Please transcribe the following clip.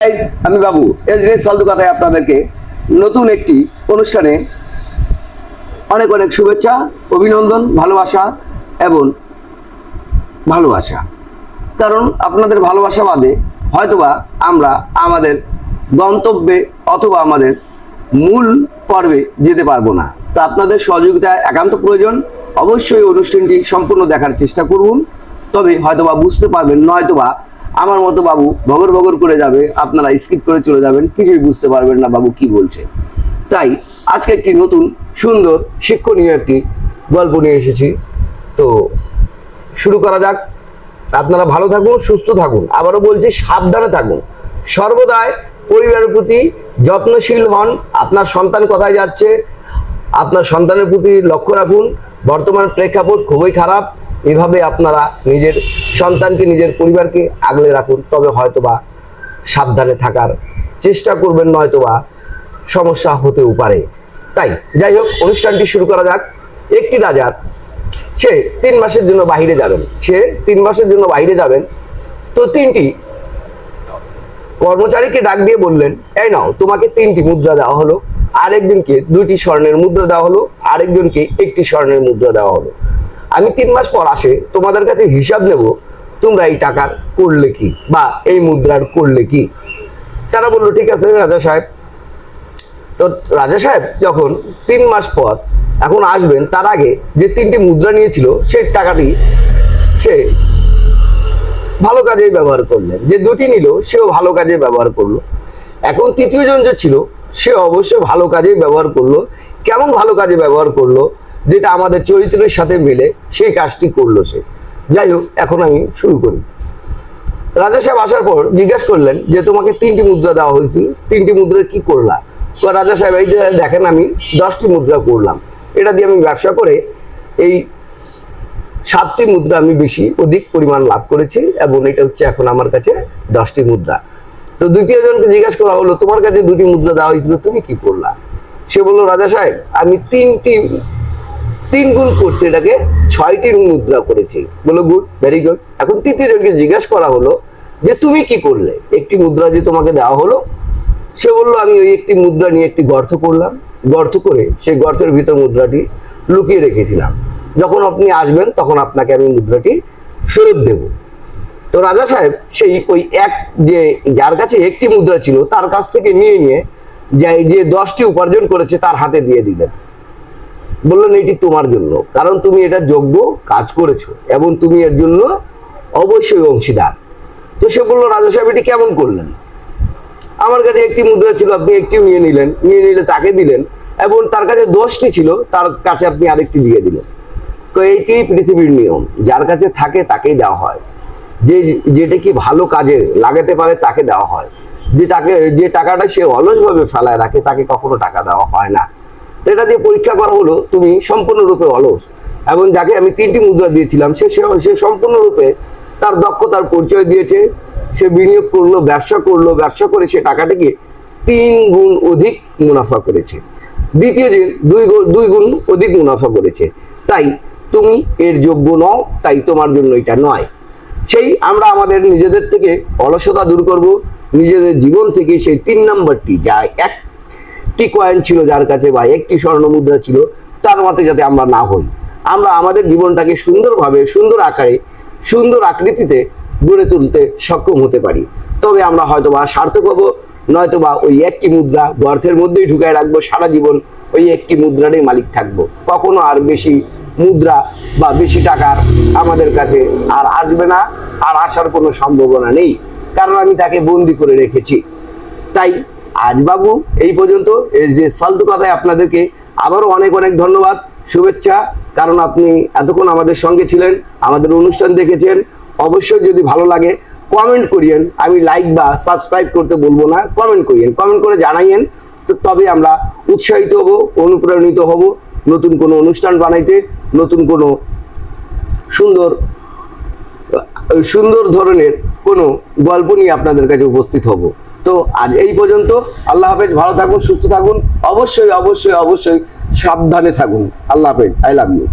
Guys, আমি বাবু SDS ফালতু কথায় আপনাদেরকে নতুন একটি অনুষ্ঠানে অনেক অনেক শুভেচ্ছা, অভিনন্দন, ভালোবাসা এবং ভালোবাসা। কারণ আপনাদের ভালোবাসা বাদে হয়তোবা আমরা আমাদের গন্তব্যে অথবা আমাদের মূল পর্বে যেতে পারবো না। তো আপনাদের সহযোগিতা একান্ত প্রয়োজন। অবশ্যই অনুষ্ঠানটি সম্পূর্ণ দেখার চেষ্টা করুন, তবে হয়তোবা বুঝতে পারবেন, নয়তোবা আমার মতো বাবু ভগর ভগর করে যাবে, আপনারা স্কিপ করে চলে যাবেন, কিছুই বুঝতে পারবেন না বাবু কি বলছে। তাই আজকে একটি নতুন সুন্দর শিক্ষণীয় একটি গল্প নিয়ে এসেছি। তো শুরু করা যাক। আপনারা ভালো থাকুন, সুস্থ থাকুন, আবারও বলছি সাবধানে থাকুন, সর্বদাই পরিবারের প্রতি যত্নশীল হন। আপনার সন্তান কোথায় যাচ্ছে, আপনার সন্তানের প্রতি লক্ষ্য রাখুন। বর্তমান প্রেক্ষাপট খুবই খারাপ, এভাবে আপনারা নিজের সন্তানকে, নিজের পরিবারকে আগলে রাখুন, তবে হয়তোবা সাবধানে থাকার চেষ্টা করবেন, নয়তোবা সমস্যা হতেও পারে। তাই যাই হোক, অনুষ্ঠানটি শুরু করা যাক। একটি রাজার, সে 3 মাসের জন্য বাইরে যাবেন, তো 3টি কর্মচারীকে ডাক দিয়ে বললেন, এই নাও, তোমাকে 3টি মুদ্রা দেওয়া হলো, আরেকজনকে 2টি স্বর্ণের মুদ্রা দেওয়া হলো, আরেকজনকে 1টি স্বর্ণের মুদ্রা দেওয়া হলো। আমি 3 মাস পর আসে তোমাদের কাছে হিসাব নেব, তোমরা এই টাকার করলে কি বা এই মুদ্রার করলে কি। তারা বললো ঠিক আছে রাজা সাহেব। তো রাজা সাহেব যখন 3 মাস পর এখন আসবেন, তার আগে যে 3টি মুদ্রা নিয়েছিল সেই টাকাটি সে ভালো কাজেই ব্যবহার করলেন, যে 2টি নিল সেও ভালো কাজে ব্যবহার করলো। এখন তৃতীয় জন যে ছিল সে অবশ্যই ভালো কাজেই ব্যবহার করলো। কেমন ভালো কাজে ব্যবহার করলো, যেটা আমাদের চরিত্রের সাথে মিলে, সেই কাজটি করলো সে। যাই হোক, এখন আমি শুরু করি। রাজা সাহেব আসার পর জিজ্ঞাসা করলেন যে তোমাকে 3টি মুদ্রা দেওয়া হয়েছিল, 3টি মুদ্রা কি করলা? তো রাজা সাহেব, এই যে দেখেন আমি 10টি মুদ্রা করলাম, এটা দিয়ে আমি ব্যবসা করে এই 7টি মুদ্রা আমি অধিক পরিমাণ লাভ করেছি, এবং এটা হচ্ছে এখন আমার কাছে 10টি মুদ্রা। তো দ্বিতীয় জনকে জিজ্ঞাসা করা হলো, তোমার কাছে 2টি মুদ্রা দেওয়া হয়েছিল, তুমি কি করলা? সে বললো, রাজা সাহেব আমি 3 গুণ করছি, এটাকে 6টি মুদ্রা করেছি। বলো গুড, ভেরি গুড। এখন তৃতীয় জনকে জিজ্ঞাসা করা হলো যে তুমি কি করলে, একটি মুদ্রা যে তোমাকে দেওয়া হলো। সে বললো, আমি ওই একটি মুদ্রা নিয়ে একটি গর্ত করলাম, গর্ত করে সেই গর্তের ভিতর মুদ্রাটি লুকিয়ে রেখেছিলাম, যখন আপনি আসবেন তখন আপনাকে আমি মুদ্রাটি ফেরত দেব। তো রাজা সাহেব সেই ওই যার কাছে একটি মুদ্রা ছিল তার কাছ থেকে নিয়ে যে 10টি উপার্জন করেছে তার হাতে দিয়ে দিলেন। বললেন, এটি তোমার জন্য, কারণ তুমি এটা যোগ্য কাজ করেছো এবং তুমি এর জন্য অবশ্যই অংশীদার। তো সে বললো, রাজা সাহেব এটি কেমন করলেন? আমার কাছে একটি মুদ্রা ছিল, আপনি একটিও নিয়ে নিলে তাকে দিলেন, এবং তার কাছে 10টি ছিল, তার কাছে আপনি আরেকটি দিয়ে দিলেন। তো এইটি পৃথিবীর নিয়ম, যার কাছে থাকে তাকেই দেওয়া হয়, যেটা কি ভালো কাজে লাগাতে পারে তাকে দেওয়া হয়। যে টাকাটা সে অলসভাবে ফেলায় রাখে তাকে কখনো টাকা দেওয়া হয় না। তো এটা দিয়ে পরীক্ষা করা হলো তুমি সম্পূর্ণরূপে অলস, এবং যাকে আমি 3টি মুদ্রা দিয়েছিলাম সে সম্পূর্ণরূপে তার দক্ষতার পরিচয় দিয়েছে। সে বিনিয়োগ করলো, ব্যবসা করে সে টাকাটিকে 3 গুণ অধিক মুনাফা করেছে। দ্বিতীয় দিন 2 গুণ অধিক মুনাফা করেছে। তাই তুমি এর যোগ্য নও, তাই তোমার জন্য এটা নয়। আমরা আমাদের নিজেদের থেকে অলসতা দূর করব, নিজেদের জীবন থেকে সেই 3 নাম্বারটি, যা 1টি কয়েন ছিল যার কাছে বা 1টি স্বর্ণ মুদ্রা ছিল, তার মতে যাতে আমরা না হই। আমরা আমাদের জীবনটাকে সুন্দরভাবে, সুন্দর আকারে, সুন্দর আকৃতিতে গড়ে তুলতে সক্ষম হতে পারি। তবে আমরা হয়তোবা সার্থক হবো, নয়তোবা ওই 1টি মুদ্রা গর্তের মধ্যেই ঢুকায় রাখবো, সারা জীবন ওই 1টি মুদ্রারই মালিক থাকবো। কখনো আর বেশি মুদ্রা বা বেশি টাকার আমাদের কাছে আর আসবে না, আর আসার কোনো সম্ভাবনা নেই, কারণ আমি তাকে বন্দি করে রেখেছি। তাই আজ বাবু এই পর্যন্ত। এসডিএস ফালতু কথায় আপনাদেরকে আবারও অনেক অনেক ধন্যবাদ, শুভেচ্ছা, কারণ আপনি এতক্ষণ আমাদের সঙ্গে ছিলেন, আমাদের অনুষ্ঠান দেখেছেন। অবশ্যই যদি ভালো লাগে কমেন্ট করিয়েন, আমি লাইক বা সাবস্ক্রাইব করতে বলবো না, কমেন্ট করিয়েন, কমেন্ট করে জানাইয়েন। তবে আমরা উৎসাহিত হব, অনুপ্রাণিত হব নতুন কোনো অনুষ্ঠান বানাইতে, নতুন কোনো সুন্দর ধরনের কোনো গল্প নিয়ে আপনাদের কাছে উপস্থিত হব। তো আজ এই পর্যন্ত। আল্লাহ হাফেজ, ভালো থাকুন, সুস্থ থাকুন, অবশ্যই অবশ্যই অবশ্যই সাবধানে থাকুন। আল্লাহ হাফেজ, আই লাভ ইউ।